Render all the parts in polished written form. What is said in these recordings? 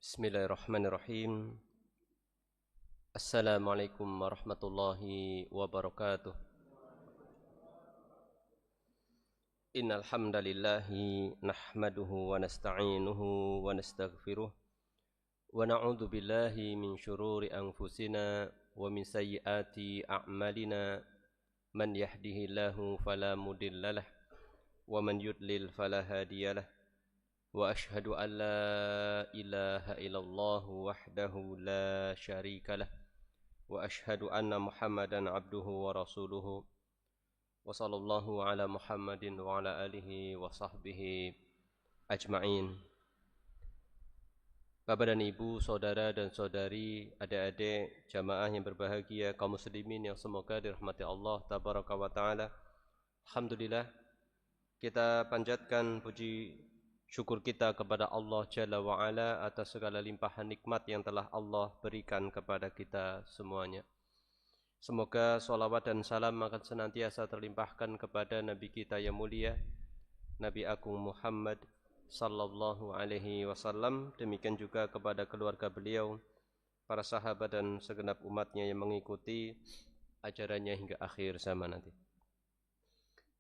Bismillahirrahmanirrahim. Assalamualaikum warahmatullahi wabarakatuh. Innal hamdalillahi nahmaduhu wa nasta'inuhu wa nastaghfiruh wa na'udzu billahi min syururi anfusina wa min sayyiati a'malina. Man yahdihillahu fala mudhillalah wa man yudlil fala hadiyalah. Wa ashhadu an la ilaha illallah wahdahu la syarika lah wa ashhadu anna Muhammadan abduhu wa rasuluhu wa sallallahu ala Muhammadin wa ala alihi wa sahbihi ajma'in. Bapak dan Ibu, saudara dan saudari, adik-adik jamaah yang berbahagia, kaum muslimin yang semoga dirahmati Allah tabaraka wa taala. Alhamdulillah, kita panjatkan puji syukur kita kepada Allah Jalla wa'ala atas segala limpahan nikmat yang telah Allah berikan kepada kita semuanya. Semoga salawat dan salam akan senantiasa terlimpahkan kepada Nabi kita yang mulia, Nabi Agung Muhammad sallallahu alaihi wasallam. Demikian juga kepada keluarga beliau, para sahabat dan segenap umatnya yang mengikuti ajarannya hingga akhir zaman nanti.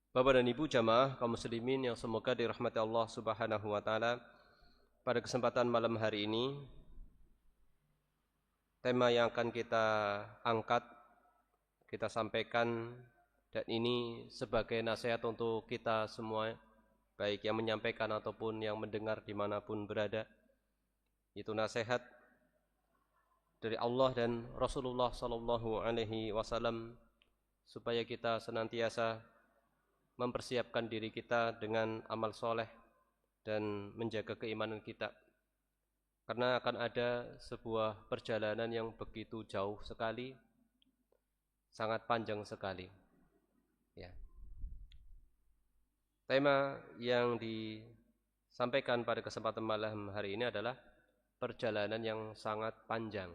Bapak dan Ibu jamaah kaum muslimin yang semoga dirahmati Allah Subhanahu wa taala, pada kesempatan malam hari ini tema yang akan kita angkat, kita sampaikan, dan ini sebagai nasihat untuk kita semua, baik yang menyampaikan ataupun yang mendengar dimanapun berada. Itu nasihat dari Allah dan Rasulullah sallallahu alaihi wasallam supaya kita senantiasa mempersiapkan diri kita dengan amal soleh dan menjaga keimanan kita, karena akan ada sebuah perjalanan yang begitu jauh sekali, sangat panjang sekali ya. Tema yang disampaikan pada kesempatan malam hari ini adalah perjalanan yang sangat panjang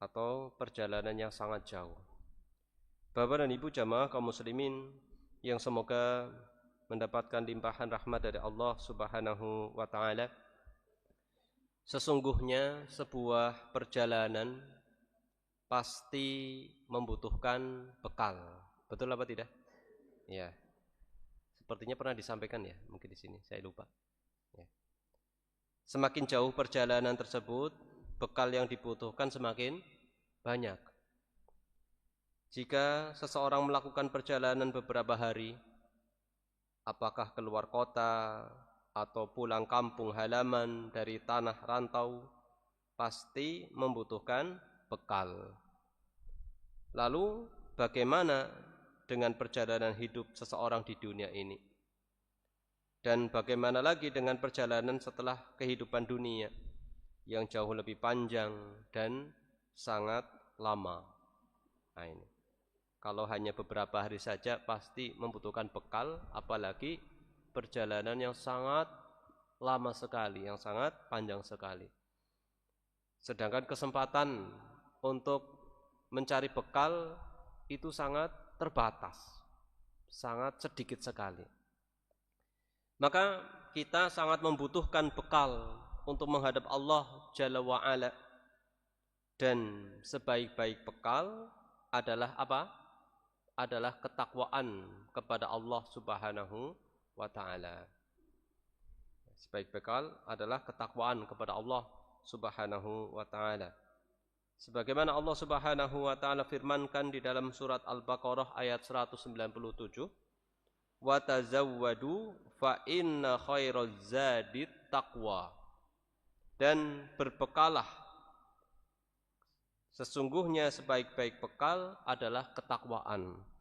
atau perjalanan yang sangat jauh. Bapak dan Ibu jamaah kaum muslimin yang semoga mendapatkan limpahan rahmat dari Allah Subhanahu wa taala. Sesungguhnya sebuah perjalanan pasti membutuhkan bekal. Betul apa tidak? Ya. Sepertinya pernah disampaikan ya, mungkin di sini saya lupa. Ya. Semakin jauh perjalanan tersebut, bekal yang dibutuhkan semakin banyak. Jika seseorang melakukan perjalanan beberapa hari, apakah keluar kota atau pulang kampung halaman dari tanah rantau, pasti membutuhkan bekal. Lalu bagaimana dengan perjalanan hidup seseorang di dunia ini? Dan bagaimana lagi dengan perjalanan setelah kehidupan dunia yang jauh lebih panjang dan sangat lama? Nah ini, kalau hanya beberapa hari saja pasti membutuhkan bekal, apalagi perjalanan yang sangat lama sekali, yang sangat panjang sekali. Sedangkan kesempatan untuk mencari bekal itu sangat terbatas, sangat sedikit sekali. Maka kita sangat membutuhkan bekal untuk menghadap Allah Jalla wa'ala. Dan sebaik-baik bekal adalah apa? Adalah ketakwaan kepada Allah Subhanahu wa taala. Sebaik bekal adalah ketakwaan kepada Allah Subhanahu wa taala. Sebagaimana Allah Subhanahu wa taala firmankan di dalam surat Al-Baqarah ayat 197, "Wa tazawwadu fa inna khairaz zadit taqwa." Dan berbekalah, sesungguhnya sebaik-baik bekal adalah ketakwaan.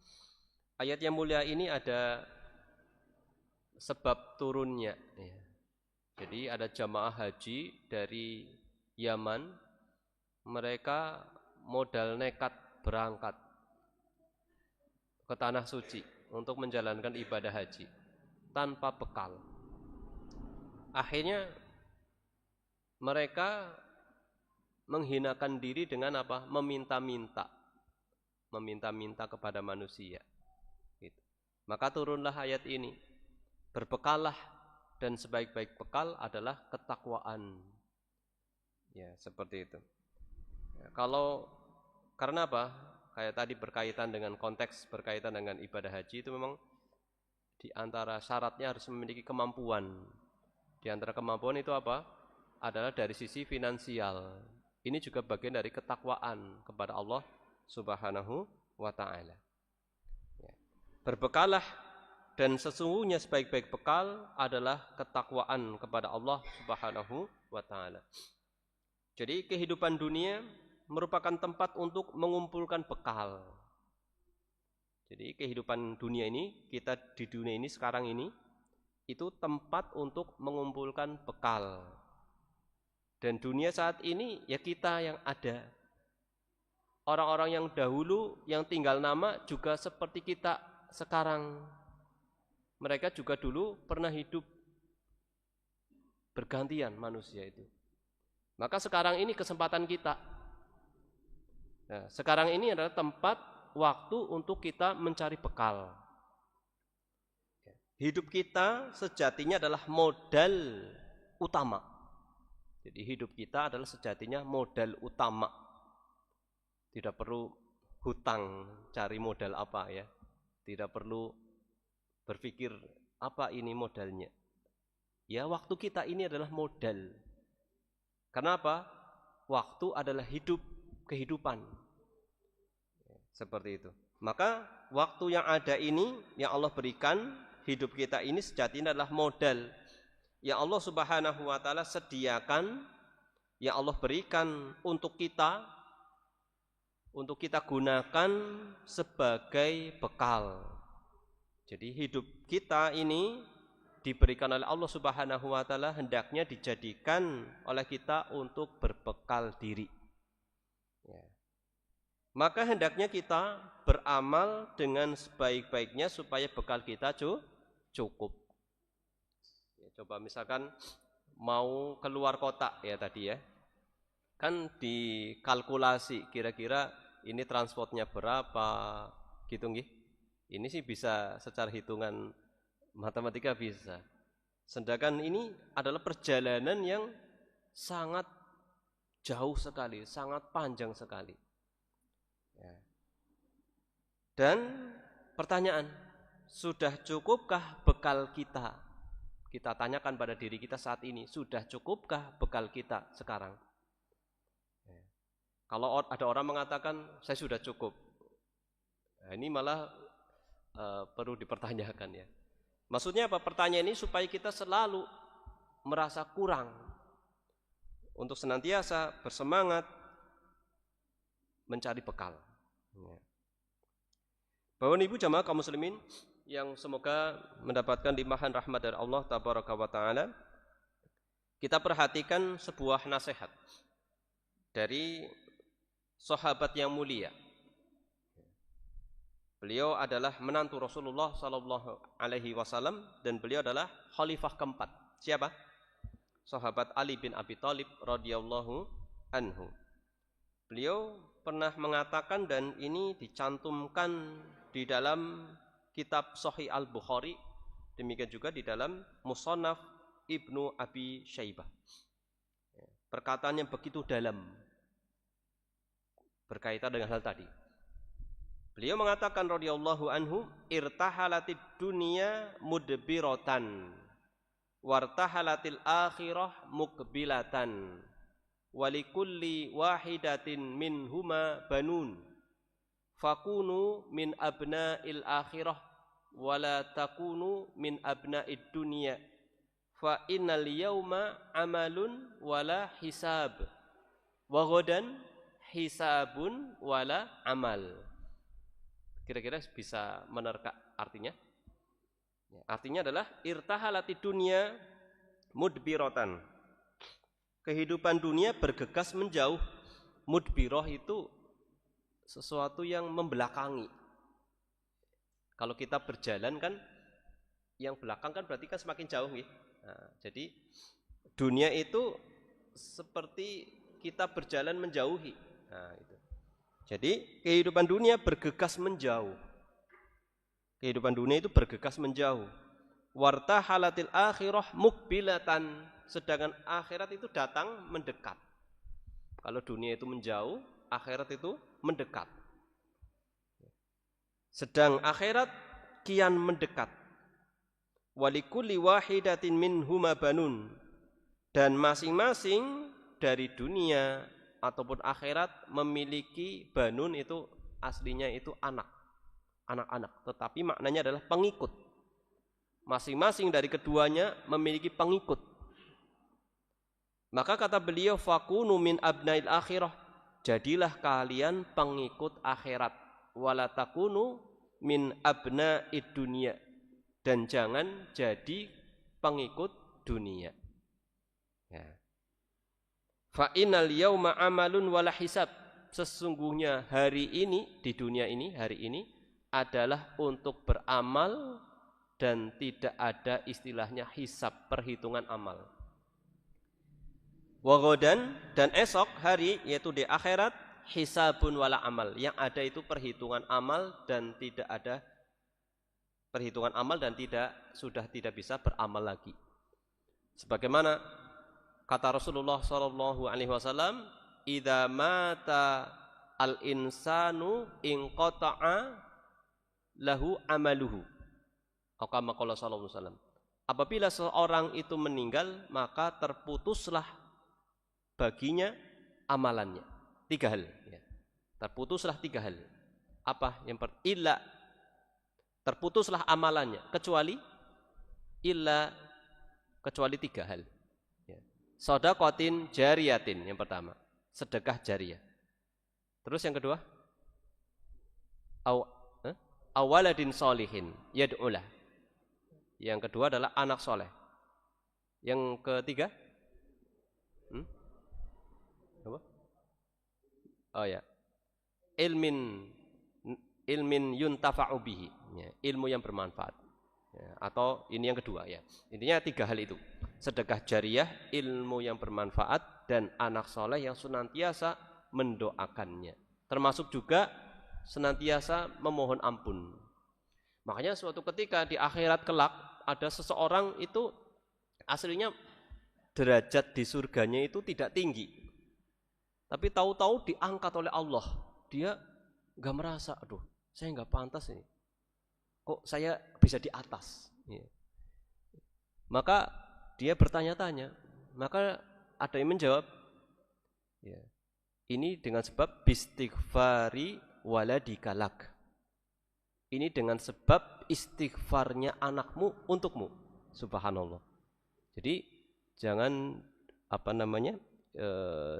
Ayat yang mulia ini ada sebab turunnya. Jadi ada jamaah haji dari Yaman, mereka modal nekat berangkat ke tanah suci untuk menjalankan ibadah haji tanpa bekal. Akhirnya mereka menghinakan diri dengan apa? Meminta-minta kepada manusia. Gitu. Maka turunlah ayat ini. Berbekallah, dan sebaik-baik bekal adalah ketakwaan. Ya, seperti itu. Ya, karena apa? Kayak tadi berkaitan dengan konteks berkaitan dengan ibadah haji itu memang di antara syaratnya harus memiliki kemampuan. Di antara kemampuan itu apa? Adalah dari sisi finansial. Ini juga bagian dari ketakwaan kepada Allah Subhanahu wa taala. Ya. Berbekallah, dan sesungguhnya sebaik-baik bekal adalah ketakwaan kepada Allah Subhanahu wa taala. Jadi kehidupan dunia merupakan tempat untuk mengumpulkan bekal. Jadi kehidupan dunia ini, kita di dunia ini sekarang ini, itu tempat untuk mengumpulkan bekal. Dan dunia saat ini ya kita yang ada. Orang-orang yang dahulu yang tinggal nama juga seperti kita sekarang. Mereka juga dulu pernah hidup bergantian manusia itu. Maka sekarang ini kesempatan kita. Nah, sekarang ini adalah tempat waktu untuk kita mencari bekal. Hidup kita sejatinya adalah modal utama. Jadi hidup kita adalah sejatinya modal utama. Tidak perlu hutang cari modal apa ya. Tidak perlu berpikir apa ini modalnya. Ya, waktu kita ini adalah modal. Kenapa? Waktu adalah hidup, kehidupan. Seperti itu. Maka waktu yang ada ini yang Allah berikan, hidup kita ini sejatinya adalah modal yang Allah Subhanahu wa taala sediakan, yang Allah berikan untuk kita gunakan sebagai bekal. Jadi hidup kita ini diberikan oleh Allah Subhanahu wa taala hendaknya dijadikan oleh kita untuk berbekal diri. Ya. Maka hendaknya kita beramal dengan sebaik-baiknya supaya bekal kita cukup. Ya, coba misalkan mau keluar kota ya tadi ya. Kan dikalkulasi kira-kira ini transportnya berapa gitu nggih. Ini sih bisa secara hitungan matematika bisa. Sedangkan ini adalah perjalanan yang sangat jauh sekali, sangat panjang sekali. Ya. Dan pertanyaan, sudah cukupkah bekal kita? Kita tanyakan pada diri kita saat ini, sudah cukupkah bekal kita sekarang? Ya. Kalau ada orang mengatakan, saya sudah cukup. Nah, ini malah perlu dipertanyakan ya. Maksudnya apa? Pertanyaan ini supaya kita selalu merasa kurang untuk senantiasa bersemangat mencari bekal. Bapak Ibu jamaah kaum muslimin yang semoga mendapatkan limpahan rahmat dari Allah tabaraka wa taala, kita perhatikan sebuah nasihat dari sahabat yang mulia. Beliau adalah menantu Rasulullah sallallahu alaihi wasallam dan beliau adalah khalifah keempat. Siapa? Sahabat Ali bin Abi Thalib radhiyallahu anhu. Beliau pernah mengatakan, dan ini dicantumkan di dalam kitab Sahih Al-Bukhari, demikian juga di dalam Musannaf Ibnu Abi Syaibah. Perkataan yang begitu dalam berkaitan dengan hal tadi. Beliau mengatakan radhiyallahu anhu, irtahalatid dunya mudbiratan wartahalatil akhirah muqbilatan walikulli wahidatin minhuma banun fakunu min abna'il akhirah wala takunu min abna'id dunya fa innal yawma amalun wala hisab wa ghadan hisabun wala amal. Kira-kira bisa menerka artinya? Ya, artinya adalah irtahalati dunia mudbiratan. Kehidupan dunia bergegas menjauh. Mudbiroh itu sesuatu yang membelakangi. Kalau kita berjalan kan, yang belakang kan berarti kan semakin jauh ya. Nah, jadi dunia itu seperti kita berjalan menjauhi. Nah, itu. Jadi kehidupan dunia bergegas menjauh. Kehidupan dunia itu bergegas menjauh. Wartahalatil akhirah muqbilatan, sedangkan akhirat itu datang mendekat. Kalau dunia itu menjauh, akhirat itu mendekat. Sedang akhirat kian mendekat. Walikulli wahidatin minhuma banun. Dan masing-masing dari dunia ataupun akhirat memiliki banun, itu aslinya itu anak-anak. Tetapi maknanya adalah pengikut. Masing-masing dari keduanya memiliki pengikut. Maka kata beliau, fakunu min abnail akhirah, jadilah kalian pengikut akhirat, wala takunu min abnaid dunia, dan jangan jadi pengikut dunia. Ya. Fa innal yauma amalun wala hisab, sesungguhnya hari ini di dunia ini, hari ini adalah untuk beramal dan tidak ada istilahnya hisab, perhitungan amal. Wa ghadan, dan esok hari yaitu di akhirat, hisabun wala amal, yang ada itu perhitungan amal dan tidak ada perhitungan amal dan sudah tidak bisa beramal lagi. Sebagaimana kata Rasulullah sallallahu alaihi wasallam, idza mata al-insanu inqata'a lahu amaluhu. Kama qala sallallahu alaihi wasallam. Apabila seorang itu meninggal, maka terputuslah baginya amalannya. 3 hal. Ya. Terputuslah 3 hal. Apa? Yang illa, terputuslah amalannya, kecuali 3 hal. Ya. Shadaqatin jariyatin, yang pertama, sedekah jariyah. Terus yang kedua, awaladin solihin yad'ulah. Yang kedua adalah anak soleh. Yang ketiga, apa? Oh ya, ilmin yuntafa'u bihi, ya, ilmu yang bermanfaat. Ya, atau ini yang kedua ya. Intinya 3 hal itu. Sedekah jariyah, ilmu yang bermanfaat, dan anak soleh yang senantiasa mendoakannya. Termasuk juga senantiasa memohon ampun. Makanya suatu ketika di akhirat kelak ada seseorang itu aslinya derajat di surganya itu tidak tinggi, tapi tahu-tahu diangkat oleh Allah. Dia nggak merasa, aduh, saya nggak pantas ini. Kok saya bisa di atas? Ya. Maka dia bertanya-tanya. Maka ada yang menjawab, ya, ini dengan sebab bistighfari waladikalak. Ini dengan sebab istighfarnya anakmu untukmu. Subhanallah. Jadi jangan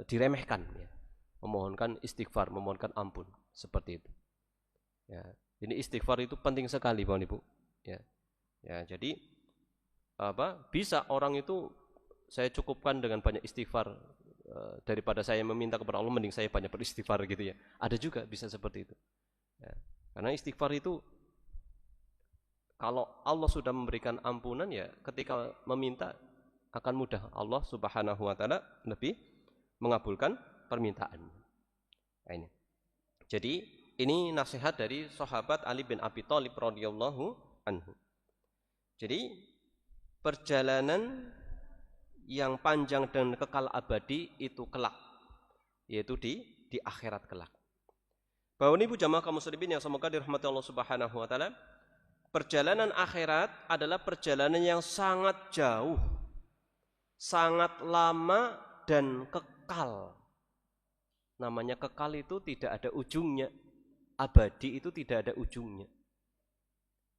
diremehkan, ya. Memohonkan istighfar, memohonkan ampun, seperti itu. Ya, ini istighfar itu penting sekali, Bapak Ibu. Ya. Ya, jadi bisa orang itu saya cukupkan dengan banyak istighfar, daripada saya meminta kepada Allah, mending saya banyak beristighfar gitu ya. Ada juga bisa seperti itu. Ya. Karena istighfar itu, kalau Allah sudah memberikan ampunan, ya ketika meminta akan mudah. Allah Subhanahu wa taala lebih mengabulkan permintaan. Nah, ini. Jadi ini nasihat dari sahabat Ali bin Abi Thalib radhiyallahu anhu. Jadi perjalanan yang panjang dan kekal abadi itu kelak, yaitu di akhirat kelak. Bahwa ini jamaah kaum muslimin yang semoga dirahmati Allah Subhanahu wa taala, perjalanan akhirat adalah perjalanan yang sangat jauh, sangat lama dan kekal. Namanya kekal itu tidak ada ujungnya, abadi itu tidak ada ujungnya.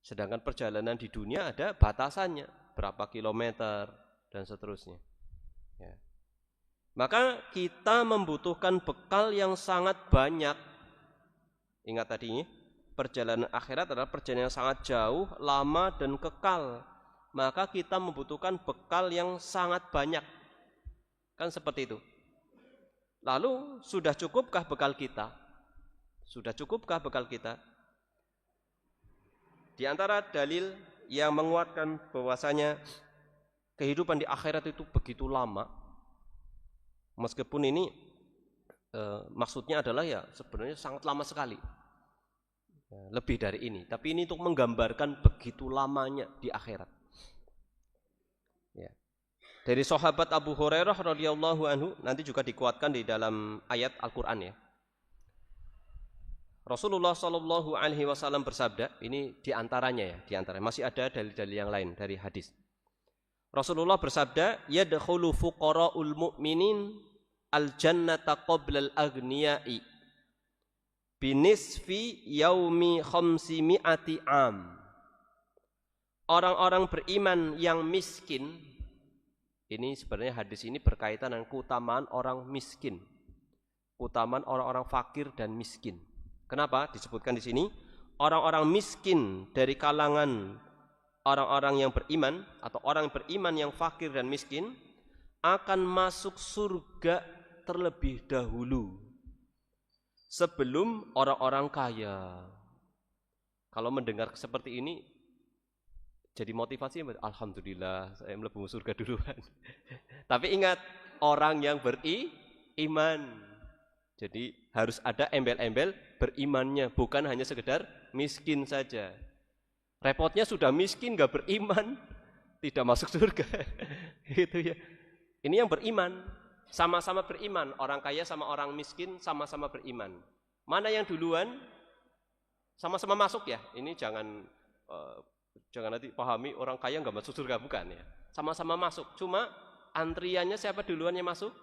Sedangkan perjalanan di dunia ada batasannya, berapa kilometer dan seterusnya. Ya. Maka kita membutuhkan bekal yang sangat banyak. Ingat tadinya, perjalanan akhirat adalah perjalanan yang sangat jauh, lama dan kekal. Maka kita membutuhkan bekal yang sangat banyak. Kan seperti itu. Lalu sudah cukupkah bekal kita? Sudah cukupkah bekal kita? Di antara dalil yang menguatkan bahwasanya kehidupan di akhirat itu begitu lama, meskipun ini maksudnya adalah ya sebenarnya sangat lama sekali, lebih dari ini, tapi ini untuk menggambarkan begitu lamanya di akhirat. Ya. Dari sahabat Abu Hurairah radhiyallahu anhu, nanti juga dikuatkan di dalam ayat Al-Qur'an ya. Rasulullah Shallallahu Alaihi Wasallam bersabda, ini diantaranya ya, diantaranya masih ada dalil-dalil yang lain dari hadis. Rasulullah bersabda, yadkhulu fuqara'ul mu'minin al-jannata qabla al-aghniyai binisfi yaumi khamsimi'ati am. Orang-orang beriman yang miskin, ini sebenarnya hadis ini berkaitan dengan keutamaan orang miskin, keutamaan orang-orang fakir dan miskin. Kenapa disebutkan di sini? Orang-orang miskin dari kalangan orang-orang yang beriman atau orang beriman yang fakir dan miskin akan masuk surga terlebih dahulu sebelum orang-orang kaya. Kalau mendengar seperti ini jadi motivasi, alhamdulillah saya mlebu surga duluan. Tapi ingat, orang yang beriman. Jadi harus ada embel-embel berimannya, bukan hanya sekedar miskin saja. Repotnya sudah miskin gak beriman, tidak masuk surga. Gitu ya. Ini yang beriman, sama-sama beriman. Orang kaya sama orang miskin sama-sama beriman. Mana yang duluan? Sama-sama masuk ya. Ini jangan nanti pahami orang kaya gak masuk surga, bukan ya. Sama-sama masuk. Cuma antriannya siapa duluan yang masuk?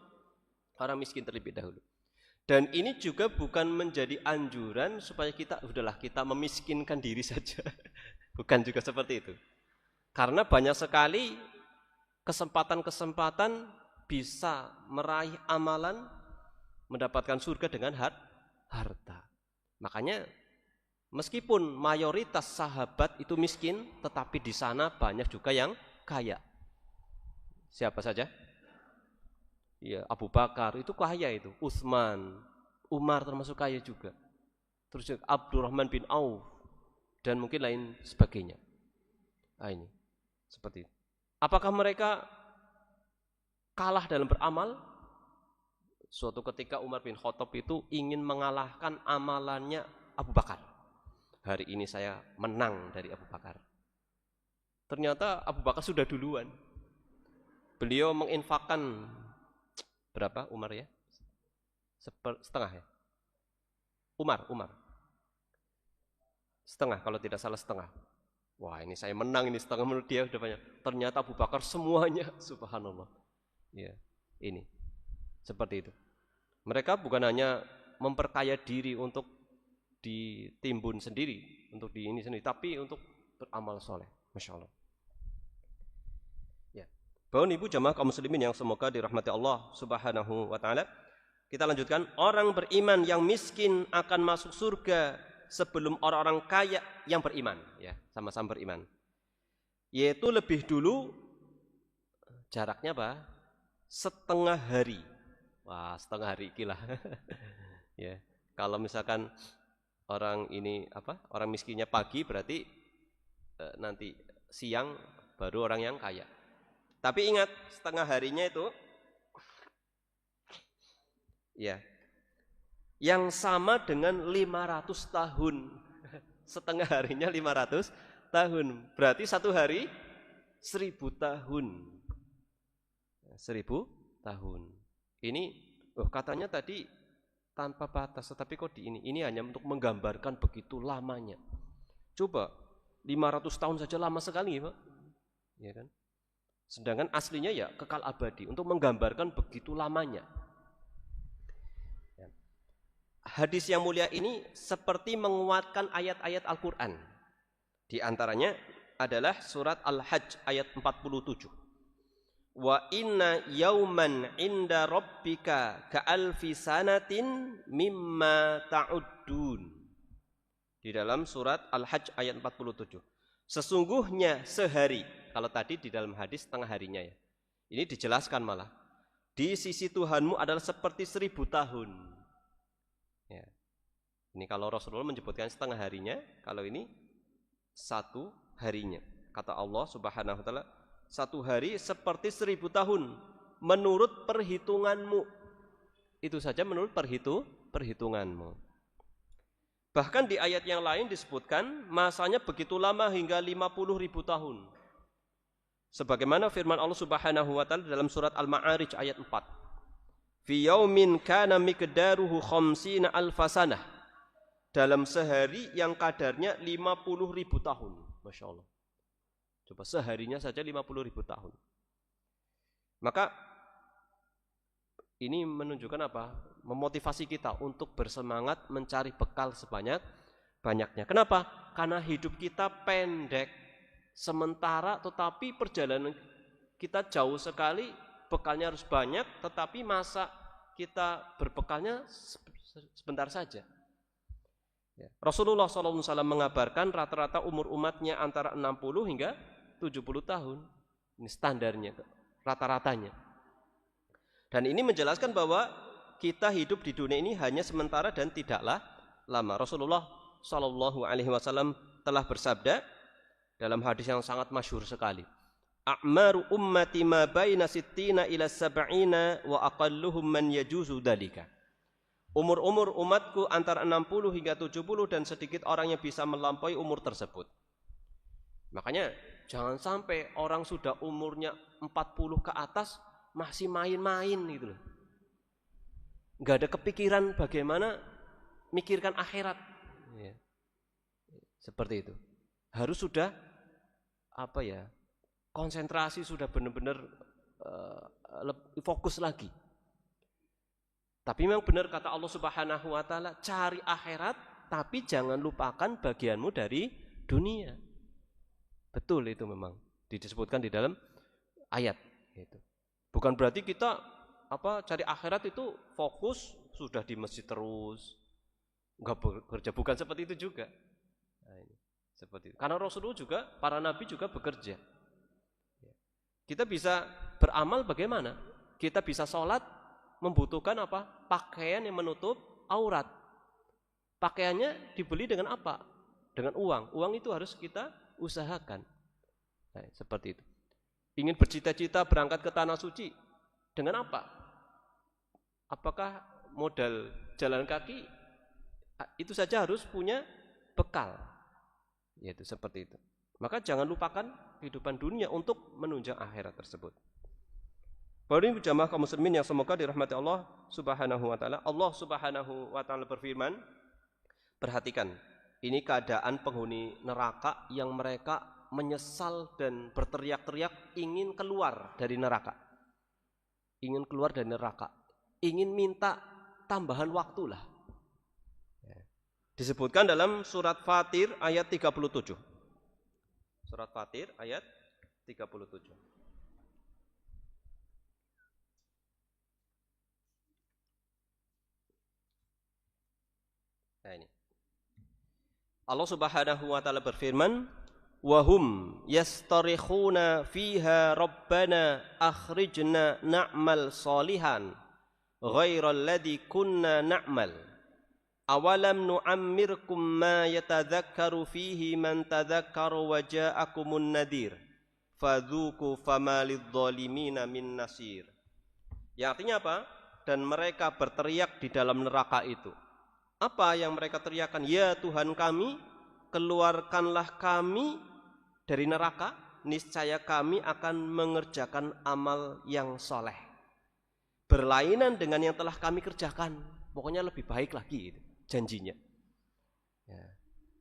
Orang miskin terlebih dahulu. Dan ini juga bukan menjadi anjuran supaya kita memiskinkan diri saja. Bukan juga seperti itu. Karena banyak sekali kesempatan-kesempatan bisa meraih amalan, mendapatkan surga dengan harta. Makanya meskipun mayoritas sahabat itu miskin, tetapi di sana banyak juga yang kaya. Siapa saja? Ya, Abu Bakar itu kaya itu, Utsman, Umar termasuk kaya juga. Terus juga Abdurrahman bin Auf dan mungkin lain sebagainya. Nah, ini seperti itu. Apakah mereka kalah dalam beramal? Suatu ketika Umar bin Khattab itu ingin mengalahkan amalannya Abu Bakar. Hari ini saya menang dari Abu Bakar. Ternyata Abu Bakar sudah duluan. Beliau menginfakkan berapa Umar ya? Setengah ya? Umar. Setengah kalau tidak salah setengah. Wah, ini saya menang, ini setengah, menurut dia sudah banyak. Ternyata Abu Bakar semuanya, subhanallah. Ya, ini. Seperti itu. Mereka bukan hanya memperkaya diri untuk ditimbun sendiri, untuk di ini sendiri, tapi untuk beramal soleh. Masya Allah. Bapak Ibu jamaah kaum muslimin yang semoga dirahmati Allah Subhanahu wa taala. Kita lanjutkan, orang beriman yang miskin akan masuk surga sebelum orang-orang kaya yang beriman, ya, sama-sama beriman. Yaitu lebih dulu, jaraknya apa? Setengah hari. Wah, setengah hari gila. Ya. Kalau misalkan orang ini orang miskinnya pagi, berarti nanti siang baru orang yang kaya. Tapi ingat, setengah harinya itu ya, yang sama dengan 500 tahun. Setengah harinya 500 tahun. Berarti satu hari 1000 tahun. 1000 tahun. Ini katanya tadi tanpa batas, tetapi kok ini hanya untuk menggambarkan begitu lamanya. Coba 500 tahun saja lama sekali, Pak. Ya kan? Sedangkan aslinya ya kekal abadi, untuk menggambarkan begitu lamanya. Hadis yang mulia ini seperti menguatkan ayat-ayat Al-Quran. Di antaranya adalah surat Al-Hajj ayat 47. Wa inna yauman inda rabbika ka'alfi sanatin mimma ta'uddun. Di dalam surat Al-Hajj ayat 47. Sesungguhnya sehari, kalau tadi di dalam hadis setengah harinya ya. Ini dijelaskan malah. Di sisi Tuhanmu adalah seperti 1000 tahun. Ya. Ini kalau Rasulullah menyebutkan setengah harinya, kalau ini satu harinya. Kata Allah Subhanahu wa taala, satu hari seperti 1000 tahun menurut perhitunganmu. Itu saja menurut perhitunganmu. Bahkan di ayat yang lain disebutkan masanya begitu lama hingga 50.000 tahun. Sebagaimana firman Allah Subhanahu wa taala dalam surat Al-Ma'arij ayat 4. Fi yaumin kana miqdaruhu khamsina alfasanah. Dalam sehari yang kadarnya 50.000 tahun. Masya Allah. Coba seharinya saja 50.000 tahun. Maka ini menunjukkan apa? Memotivasi kita untuk bersemangat mencari bekal sebanyak-banyaknya. Kenapa? Karena hidup kita pendek, sementara tetapi perjalanan kita jauh sekali, bekalnya harus banyak, tetapi masa kita berbekalnya sebentar saja. Rasulullah SAW mengabarkan rata-rata umur umatnya antara 60 hingga 70 tahun. Ini standarnya, rata-ratanya. Dan ini menjelaskan bahwa kita hidup di dunia ini hanya sementara dan tidaklah lama. Rasulullah SAW telah bersabda dalam hadis yang sangat masyhur sekali. A'maru ummati ma baina sittina ila sab'ina wa aqalluhum man yajuzu dalika. Umur-umur umatku antara 60 hingga 70 dan sedikit orang yang bisa melampaui umur tersebut. Makanya jangan sampai orang sudah umurnya 40 ke atas masih main-main gitu loh. Enggak ada kepikiran bagaimana mikirkan akhirat. Ya. Seperti itu. Harus sudah konsentrasi, sudah benar-benar fokus lagi. Tapi memang benar kata Allah Subhanahu wa taala, cari akhirat tapi jangan lupakan bagianmu dari dunia. Betul itu memang disebutkan di dalam ayat itu. Bukan berarti kita cari akhirat itu fokus sudah di masjid terus, enggak bekerja, bukan seperti itu juga. Nah, ini seperti itu. Karena Rasulullah juga, para nabi juga bekerja. Kita bisa beramal bagaimana? Kita bisa sholat membutuhkan apa? Pakaian yang menutup aurat. Pakaiannya dibeli dengan apa? Dengan uang. Uang itu harus kita usahakan. Nah, seperti itu. Ingin bercita-cita berangkat ke tanah suci dengan apa? Apakah modal jalan kaki? Itu saja harus punya bekal. Yaitu seperti itu. Maka jangan lupakan kehidupan dunia untuk menunjang akhirat tersebut. Baru ini jamaah kaum muslimin yang semoga dirahmati Allah Subhanahu wa taala. Allah Subhanahu wa taala berfirman, perhatikan, ini keadaan penghuni neraka yang mereka menyesal dan berteriak-teriak ingin keluar dari neraka. Ingin keluar dari neraka. Ingin minta tambahan waktu lah. Disebutkan dalam surat Fatir ayat 37. Surat Fatir ayat 37. Nah ini. Allah Subhanahu wa taala berfirman, "Wa hum yastarikhuna fiha rabbana akhrijna na'mal salihan ghairal ladzi kunna na'mal. Awalam nu'ammirkum ma yatadzakkaru fihi man tadzakkara wa ja'akumun nadhir. Fadzuku fama lidzalimina min nasir." Yang artinya apa? Dan mereka berteriak di dalam neraka itu. Apa yang mereka teriakkan? Ya Tuhan kami, keluarkanlah kami dari neraka, niscaya kami akan mengerjakan amal yang soleh. Berlainan dengan yang telah kami kerjakan, pokoknya lebih baik lagi itu, janjinya. Ya.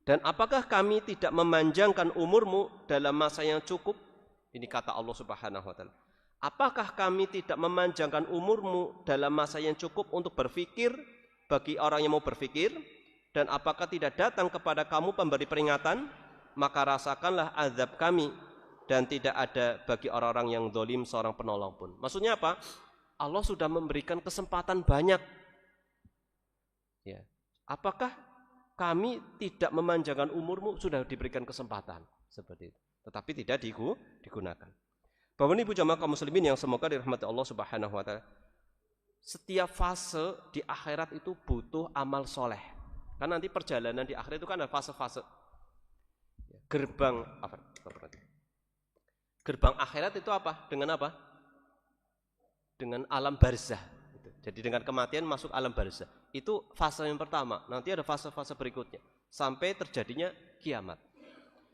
Dan apakah kami tidak memanjangkan umurmu dalam masa yang cukup? Ini kata Allah Subhanahu wa taala. Apakah kami tidak memanjangkan umurmu dalam masa yang cukup untuk berfikir bagi orang yang mau berfikir? Dan apakah tidak datang kepada kamu pemberi peringatan? Maka rasakanlah azab kami, dan tidak ada bagi orang-orang yang zalim seorang penolong pun. Maksudnya apa? Allah sudah memberikan kesempatan banyak. Ya. Apakah kami tidak memanjangkan umurmu? Sudah diberikan kesempatan seperti itu, tetapi tidak digunakan. Bapak Ibu jamaah kaum muslimin yang semoga dirahmati Allah Subhanahu wa taala. Setiap fase di akhirat itu butuh amal soleh. Karena nanti perjalanan di akhirat itu kan ada fase-fase. Gerbang akhirat itu apa? Dengan apa? Dengan alam barzah. Jadi dengan kematian masuk alam barzah. Itu fase yang pertama. Nanti ada fase-fase berikutnya sampai terjadinya kiamat.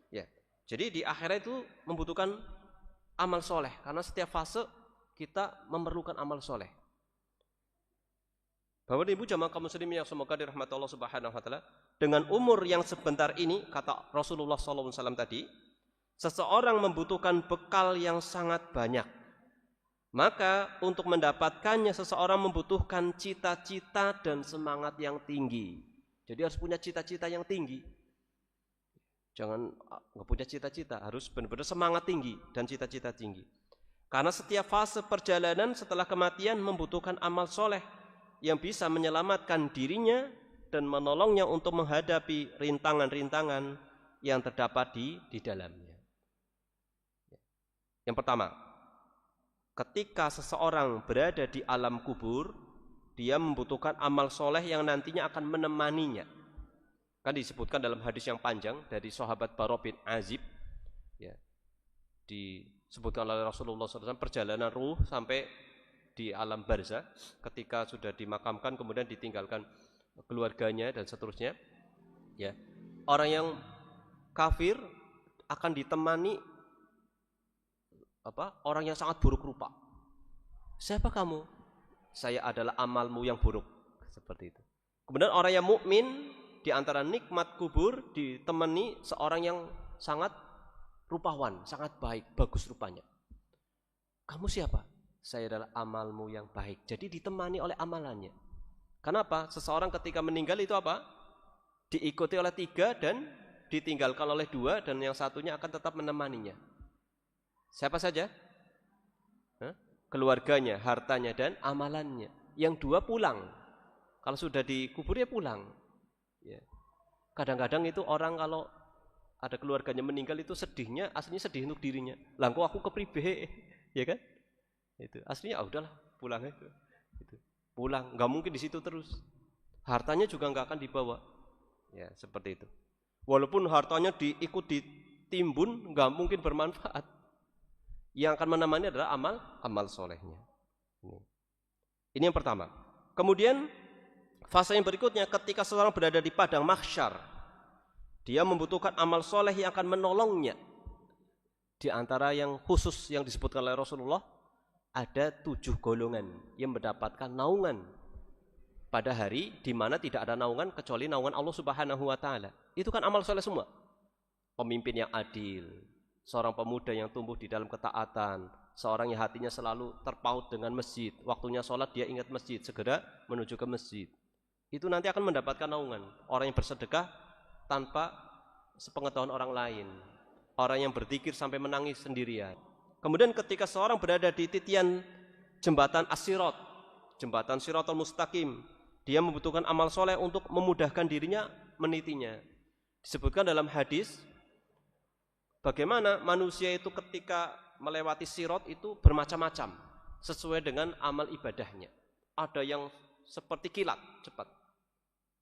Ya. Jadi di akhirat itu membutuhkan amal soleh. Karena setiap fase kita memerlukan amal soleh. Bapak Ibu jamaah kaum muslimin yang semoga dirahmati Allah Subhanahu wa taala, dengan umur yang sebentar ini, kata Rasulullah SAW tadi, seseorang membutuhkan bekal yang sangat banyak. Maka untuk mendapatkannya seseorang membutuhkan cita-cita dan semangat yang tinggi. Jadi harus punya cita-cita yang tinggi. Jangan nggak punya cita-cita, harus benar-benar semangat tinggi dan cita-cita tinggi. Karena setiap fase perjalanan setelah kematian membutuhkan amal soleh yang bisa menyelamatkan dirinya dan menolongnya untuk menghadapi rintangan-rintangan yang terdapat di dalamnya. Yang pertama, ketika seseorang berada di alam kubur, dia membutuhkan amal soleh yang nantinya akan menemaninya. Kan disebutkan dalam hadis yang panjang dari sahabat Bara bin Azib, ya, disebutkan oleh Rasulullah SAW perjalanan ruh sampai di alam barzah, ketika sudah dimakamkan kemudian ditinggalkan keluarganya dan seterusnya, ya, orang yang kafir akan ditemani orang yang sangat buruk rupa. Siapa kamu? Saya adalah amalmu yang buruk, seperti itu. Kemudian orang yang mukmin di antara nikmat kubur ditemani seorang yang sangat rupawan, sangat baik, bagus rupanya. Kamu siapa? Saya adalah amalmu yang baik. Jadi ditemani oleh amalannya. Kenapa? Seseorang ketika meninggal itu apa? Diikuti oleh 3 dan ditinggalkan oleh 2, dan yang satunya akan tetap menemaninya. Siapa saja? Keluarganya, hartanya, dan amalannya. Yang 2 pulang. Kalau sudah dikubur ya pulang. Ya. Kadang-kadang itu orang kalau ada keluarganya meninggal itu sedihnya, aslinya sedih untuk dirinya. Lah kok aku kepribe, ya kan? Itu aslinya udahlah pulang itu. Pulang, nggak mungkin di situ terus. Hartanya juga nggak akan dibawa. Ya, seperti itu. Walaupun hartanya diikut ditimbun, nggak mungkin bermanfaat. Yang akan menemani adalah amal solehnya. Ini yang pertama. Kemudian fase yang berikutnya, ketika seseorang berada di padang mahsyar, dia membutuhkan amal soleh yang akan menolongnya. Di antara yang khusus yang disebutkan oleh Rasulullah, ada 7 golongan yang mendapatkan naungan pada hari di mana tidak ada naungan kecuali naungan Allah Subhanahu wa taala. Itu kan amal soleh semua. Pemimpin yang adil, seorang pemuda yang tumbuh di dalam ketaatan, seorang yang hatinya selalu terpaut dengan masjid, waktunya sholat dia ingat masjid, segera menuju ke masjid. Itu nanti akan mendapatkan naungan. Orang yang bersedekah tanpa sepengetahuan orang lain, orang yang berzikir sampai menangis sendirian. Kemudian ketika seorang berada di titian jembatan As-Sirat, jembatan Siratal Mustaqim, dia membutuhkan amal soleh untuk memudahkan dirinya menitinya. Disebutkan dalam hadis, bagaimana manusia itu ketika melewati sirat itu bermacam-macam, sesuai dengan amal ibadahnya. Ada yang seperti kilat, cepat.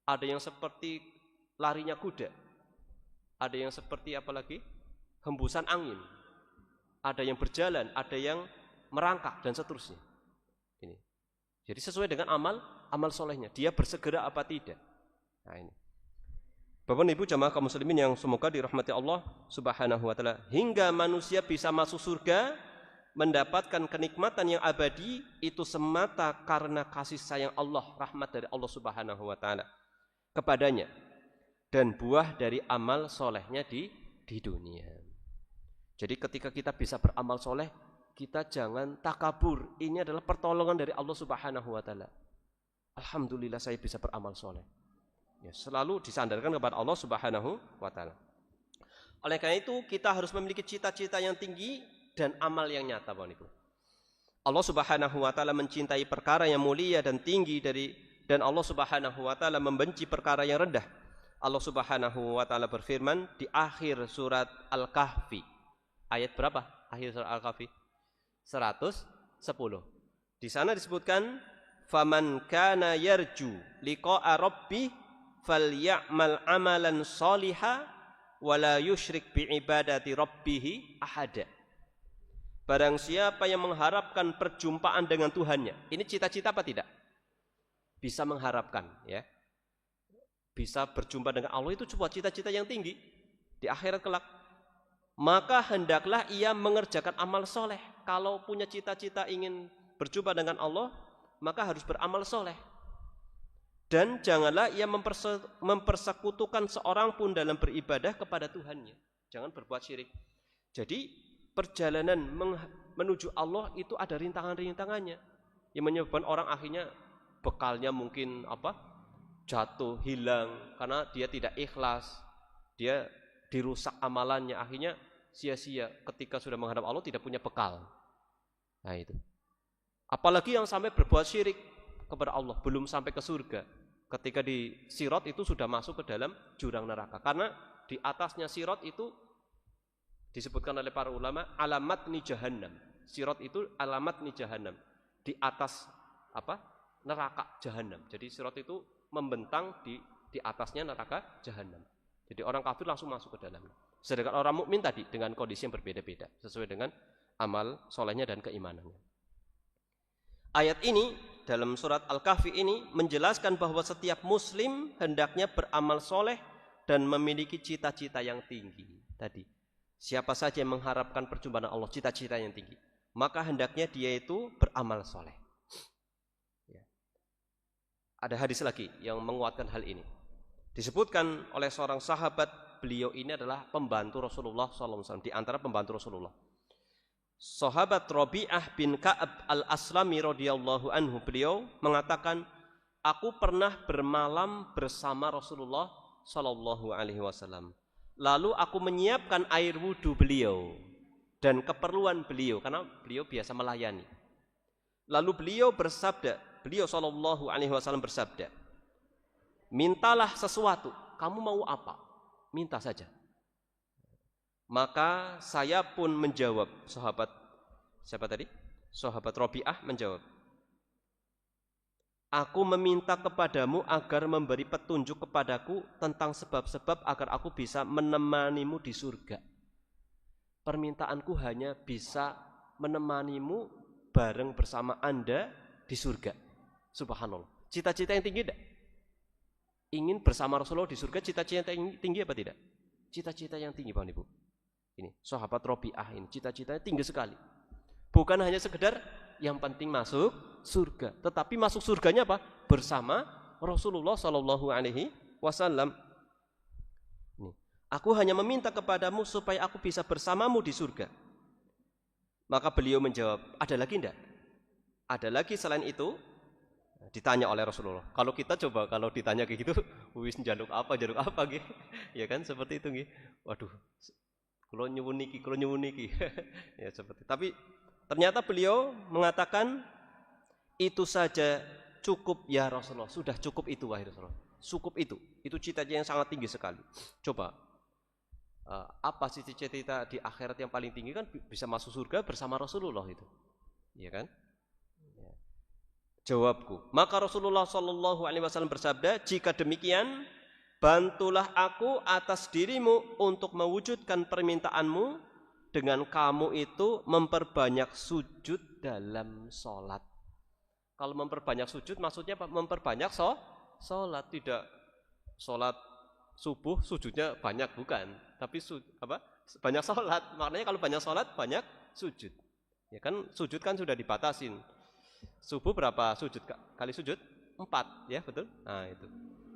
Ada yang seperti larinya kuda. Ada yang seperti apalagi? Hembusan angin. Ada yang berjalan, ada yang merangkak dan seterusnya. Ini. Jadi sesuai dengan amal solehnya, dia bersegera apa tidak. Nah ini. Bapak Ibu jamaah kaum muslimin yang semoga dirahmati Allah Subhanahu wa taala, hingga manusia bisa masuk surga, mendapatkan kenikmatan yang abadi, itu semata karena kasih sayang Allah, rahmat dari Allah Subhanahu wa taala kepadanya, dan buah dari amal solehnya di dunia. Jadi ketika kita bisa beramal soleh, kita jangan takabur. Ini adalah pertolongan dari Allah Subhanahu wa taala. Alhamdulillah saya bisa beramal soleh. Ya, selalu disandarkan kepada Allah Subhanahu wa taala. Oleh karena itu kita harus memiliki cita-cita yang tinggi dan amal yang nyata, Bapak Ibu. Allah Subhanahu wa taala mencintai perkara yang mulia dan tinggi dan Allah Subhanahu wa taala membenci perkara yang rendah. Allah Subhanahu wa taala berfirman di akhir surat Al-Kahfi. Ayat berapa? Akhir surat Al-Kahfi 110. Di sana disebutkan, "Faman kana yarju liqa'a rabbih falyamal amalan shalihan wa la yusyrik bi ibadati rabbih ahada." Barang siapa yang mengharapkan perjumpaan dengan Tuhannya. Ini cita-cita apa tidak? Bisa mengharapkan, ya. Bisa berjumpa dengan Allah itu sebuah cita-cita yang tinggi di akhirat kelak. maka hendaklah ia mengerjakan amal soleh. Kalau punya cita-cita ingin berjumpa dengan Allah, maka harus beramal soleh. Dan janganlah ia mempersekutukan seorang pun dalam beribadah kepada Tuhannya. Jangan berbuat syirik. Jadi perjalanan menuju Allah itu ada rintangan-rintangannya yang menyebabkan orang akhirnya bekalnya mungkin jatuh, hilang karena dia tidak ikhlas, dia dirusak amalannya, akhirnya sia-sia ketika sudah menghadap Allah tidak punya bekal. Nah itu. Apalagi yang sampai berbuat syirik kepada Allah, belum sampai ke surga. Ketika di Sirat itu sudah masuk ke dalam jurang neraka. Karena di atasnya Sirat itu disebutkan oleh para ulama alamat ni jahannam. Sirat itu alamat ni jahannam. Di atas neraka jahannam. Jadi Sirat itu membentang di atasnya neraka jahannam. Jadi orang kafir langsung masuk ke dalamnya. Sedangkan orang mukmin tadi dengan kondisi yang berbeda-beda sesuai dengan amal solehnya dan keimanannya. Ayat ini dalam surat Al-Kahfi ini menjelaskan bahwa setiap muslim hendaknya beramal soleh dan memiliki cita-cita yang tinggi. Tadi, siapa saja yang mengharapkan perjumpaan Allah, cita-cita yang tinggi, maka hendaknya dia itu beramal soleh. Ya. Ada hadis lagi yang menguatkan hal ini. Disebutkan oleh seorang sahabat, beliau ini adalah pembantu Rasulullah SAW, di antara pembantu Rasulullah. Sahabat Rabi'ah bin Ka'ab al-Aslami radhiyallahu anhu, beliau mengatakan, aku pernah bermalam bersama Rasulullah sallallahu alaihi wasallam. Lalu aku menyiapkan air wudu beliau dan keperluan beliau karena beliau biasa melayani. Lalu beliau bersabda, beliau sallallahu alaihi wasallam bersabda, mintalah sesuatu, kamu mau apa? Minta saja. Maka saya pun menjawab, siapa tadi? Sahabat Rabi'ah menjawab, aku meminta kepadamu agar memberi petunjuk kepadaku tentang sebab-sebab agar aku bisa menemanimu di surga. Permintaanku hanya bisa menemanimu bareng bersama Anda di surga. Subhanallah. Cita-cita yang tinggi tidak? Ingin bersama Rasulullah di surga, cita-cita yang tinggi apa tidak? Cita-cita yang tinggi, Bapak Ibu. Ini sahabat Rabi'ah ini cita-citanya tinggi sekali. Bukan hanya sekedar yang penting masuk surga, tetapi masuk surganya apa? Bersama Rasulullah sallallahu alaihi wasallam. Aku hanya meminta kepadamu supaya aku bisa bersamamu di surga. Maka beliau menjawab, ada lagi enggak? Ada lagi selain itu? Ditanya oleh Rasulullah. Kalau kita coba kalau ditanya kayak gitu, wis jaluk apa gitu. Ya kan seperti itu nggih. Waduh. Kulo nyuwun niki. Ya seperti. Tapi ternyata beliau mengatakan itu saja cukup ya Rasulullah. Sudah cukup itu wahai Rasulullah. Cukup itu. Itu cita-cita yang sangat tinggi sekali. Coba apa sih cita-cita di akhirat yang paling tinggi kan bisa masuk surga bersama Rasulullah itu. Iya kan? Ya. Jawabku. Maka Rasulullah sallallahu alaihi wasallam bersabda, jika demikian bantulah aku atas dirimu untuk mewujudkan permintaanmu dengan kamu itu memperbanyak sujud dalam sholat. Kalau memperbanyak sujud maksudnya apa? Memperbanyak sholat. Tidak sholat subuh sujudnya banyak, bukan. Tapi banyak sholat. Maknanya kalau banyak sholat banyak sujud. Ya kan sujud kan sudah dibatasin. Subuh berapa sujud kali sujud? 4, ya betul? Nah itu.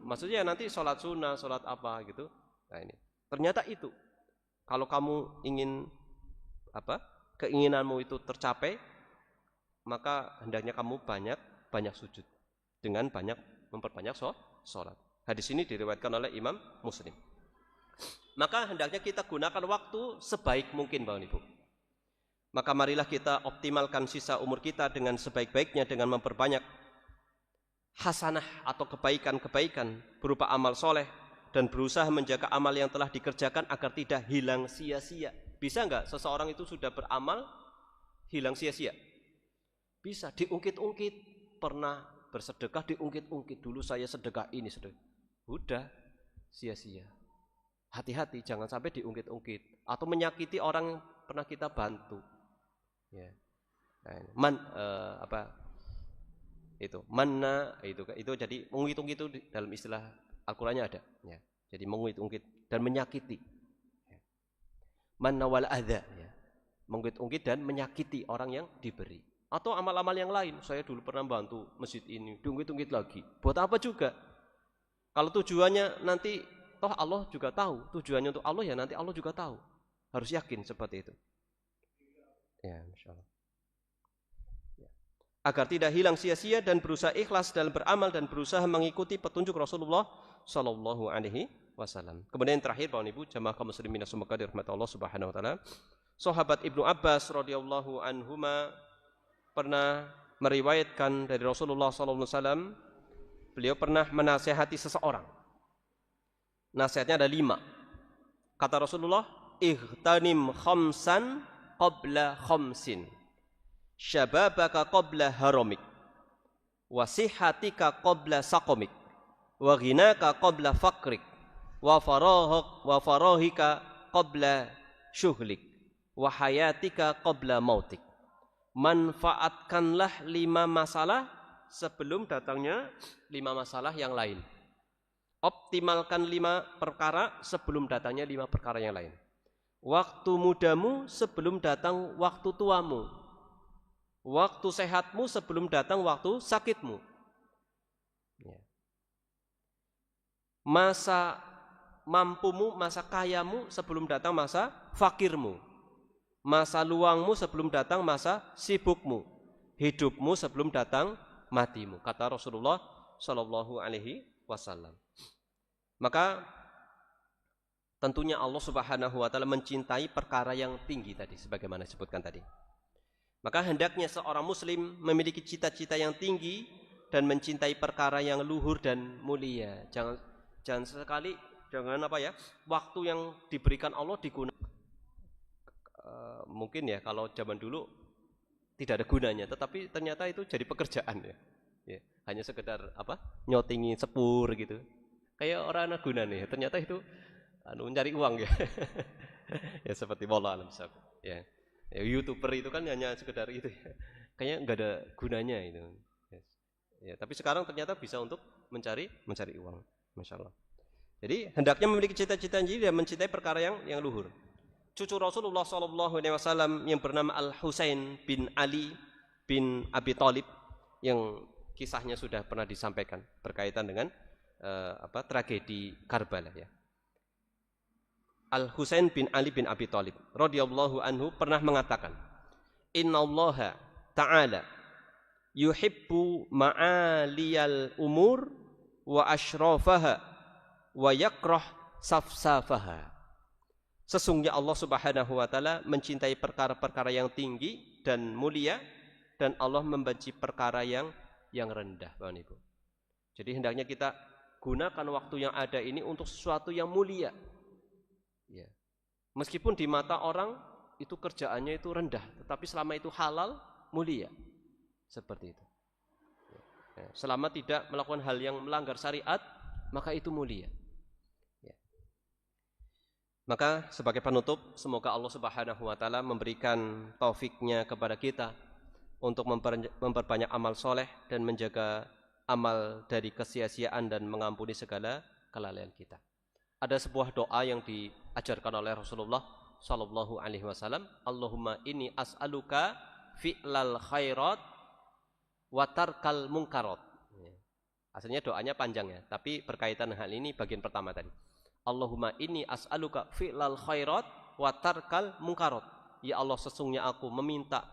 Maksudnya nanti sholat sunnah, sholat apa gitu. Nah ini. Ternyata itu. Kalau kamu ingin keinginanmu itu tercapai, maka hendaknya kamu banyak sujud dengan banyak memperbanyak sholat. Hadis ini diriwayatkan oleh Imam Muslim. Maka hendaknya kita gunakan waktu sebaik mungkin, Bapak Ibu. Maka marilah kita optimalkan sisa umur kita dengan sebaik-baiknya dengan memperbanyak hasanah atau kebaikan-kebaikan berupa amal soleh dan berusaha menjaga amal yang telah dikerjakan agar tidak hilang sia-sia. Bisa enggak seseorang itu sudah beramal hilang sia-sia? Bisa, diungkit-ungkit. Pernah bersedekah diungkit-ungkit, dulu saya sedekah ini sedekah. Udah sia-sia. Hati-hati jangan sampai diungkit-ungkit atau menyakiti orang yang pernah kita bantu. Ya. Itu manna itu jadi mengungkit-ungkit itu dalam istilah Al-Qur'annya ada ya. Jadi mengungkit-ungkit dan menyakiti ya. manna wal adza, ya. Mengungkit-ungkit dan menyakiti orang yang diberi. Atau amal-amal yang lain, saya dulu pernah bantu masjid ini, diungkit-ungkit lagi. Buat apa juga? Kalau tujuannya nanti, toh Allah juga tahu. Tujuannya untuk Allah ya nanti Allah juga tahu. Harus yakin seperti itu. Ya, insya Allah. Ya. Agar tidak hilang sia-sia dan berusaha ikhlas dalam beramal dan berusaha mengikuti petunjuk Rasulullah Sallallahu Alaihi Wasallam. Kemudian yang terakhir, Bapak Ibu, jamaah kaum muslimin semoga dirahmati Allah Subhanahu Wa Taala. Sahabat Ibnu Abbas radhiyallahu anhuma pernah meriwayatkan dari Rasulullah Sallallahu Alaihi Wasallam, beliau pernah menasihati seseorang. Nasihatnya ada 5. Kata Rasulullah, "Ightanim khamsan qabla khamsin, syababaka qabla haramik, wasihatika qabla saqamik, wa ghinaka qabla faqrik, wa farahika qabla syughlik, wa hayatika qabla mautik." Manfaatkanlah 5 masalah sebelum datangnya 5 masalah yang lain. Optimalkan 5 perkara sebelum datangnya 5 perkara yang lain. Waktu mudamu sebelum datang waktu tuamu. Waktu sehatmu sebelum datang waktu sakitmu. Masa mampumu, masa kayamu sebelum datang masa fakirmu. Masa luangmu sebelum datang masa sibukmu. Hidupmu sebelum datang matimu. Kata Rasulullah Sallallahu Alaihi Wasallam. Maka tentunya Allah Subhanahu Wa Taala mencintai perkara yang tinggi tadi, sebagaimana disebutkan tadi. Maka hendaknya seorang muslim memiliki cita-cita yang tinggi dan mencintai perkara yang luhur dan mulia. Jangan sekali, waktu yang diberikan Allah digunakan. Mungkin ya kalau zaman dulu tidak ada gunanya, tetapi ternyata itu jadi pekerjaan ya. Hanya sekedar nyotingi sepur gitu. Kayak orang anak guna nih, ternyata itu mencari uang ya. Ya seperti wallah alam ya. YouTuber itu kan hanya sekedar itu ya. Kayaknya enggak ada gunanya itu. Ya, tapi sekarang ternyata bisa untuk mencari uang. Masya Allah. Jadi hendaknya memiliki cita-cita dan mencintai perkara yang luhur. Cucu Rasulullah SAW yang bernama Al-Husain bin Ali bin Abi Thalib, yang kisahnya sudah pernah disampaikan berkaitan dengan tragedi Karbala ya. Al-Husain bin Ali bin Abi Thalib radhiyallahu anhu pernah mengatakan, "Innallaha ta'ala yuhibbu ma'aliyal umur wa ashrafaha wa yakrah safsafaha." Sesungguhnya Allah Subhanahu Wa Taala mencintai perkara-perkara yang tinggi dan mulia, dan Allah membenci perkara yang rendah, Bapak Ibu. Jadi hendaknya kita gunakan waktu yang ada ini untuk sesuatu yang mulia. Ya. Meskipun di mata orang itu kerjaannya itu rendah, tetapi selama itu halal, mulia. Seperti itu. Ya. Selama tidak melakukan hal yang melanggar syariat, maka itu mulia. Maka sebagai penutup, semoga Allah Subhanahu Wa Taala memberikan taufiknya kepada kita untuk memperbanyak amal soleh dan menjaga amal dari kesia-siaan dan mengampuni segala kelalaian kita. Ada sebuah doa yang diajarkan oleh Rasulullah Sallallahu Alaihi Wasallam, Allahumma inni as'aluka fi'lal khairat wa tarkal munkarat. Aslinya doanya panjang ya, tapi berkaitan hal ini bagian pertama tadi. Allahumma inni as'aluka fi'lal khairat wa tarkal munkarat. Ya Allah, sesungguhnya aku meminta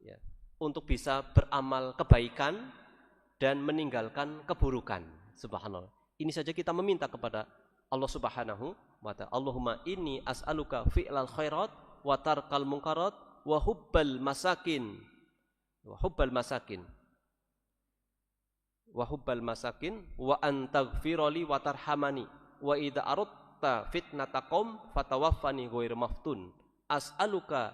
ya, untuk bisa beramal kebaikan dan meninggalkan keburukan. Subhanallah. Ini saja kita meminta kepada Allah Subhanahu wa Ta'ala. Allahumma inni as'aluka fi'lal khairat wa tarkal munkarat wa hubbal masakin. Wa hubbal masakin. Wa hubbal masakin wa antaghfirali wa tarhamani. Wa idza aradta fitnataqom fatawaffani ghair maftun. As'aluka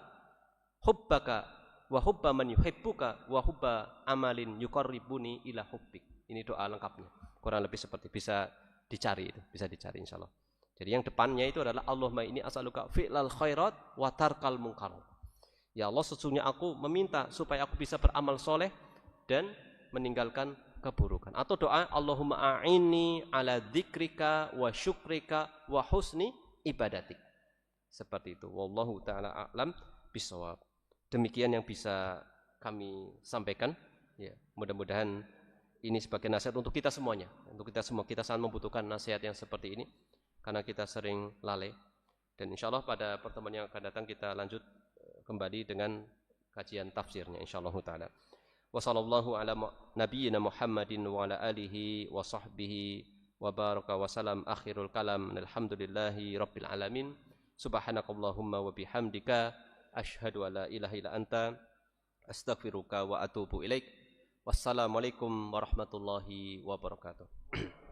hubbaka wa hubba man yuhibbuka wa hubba amalin yuqarribuni ila hubbik. Ini doa lengkapnya. Kurang lebih seperti bisa dicari insyaallah. Jadi yang depannya itu adalah Allahumma inni as'aluka fi'lal khairat wa tarkal munkarat. Ya Allah, sesungguhnya aku meminta supaya aku bisa beramal soleh dan meninggalkan keburukan. Atau doa Allahumma a'inni ala dzikrika wa syukrika wa husni ibadatik. Seperti itu. Wallahu taala a'lam bishawab. Demikian yang bisa kami sampaikan. Ya, mudah-mudahan ini sebagai nasihat untuk kita semuanya. Untuk kita semua, kita sangat membutuhkan nasihat yang seperti ini karena kita sering lalai. Dan insyaallah pada pertemuan yang akan datang kita lanjut kembali dengan kajian tafsirnya insyaallah taala. Wa sallallahu ala nabiyyina Muhammadin wa ala alihi wa sahbihi wa baraka wa salam. Akhirul kalam, alhamdulillahi rabbil alamin. Subhanakallahumma wa bihamdika asyhadu an la ilaha illa anta astaghfiruka wa atubu ilaik. Wassalamualaikum warahmatullahi wabarakatuh.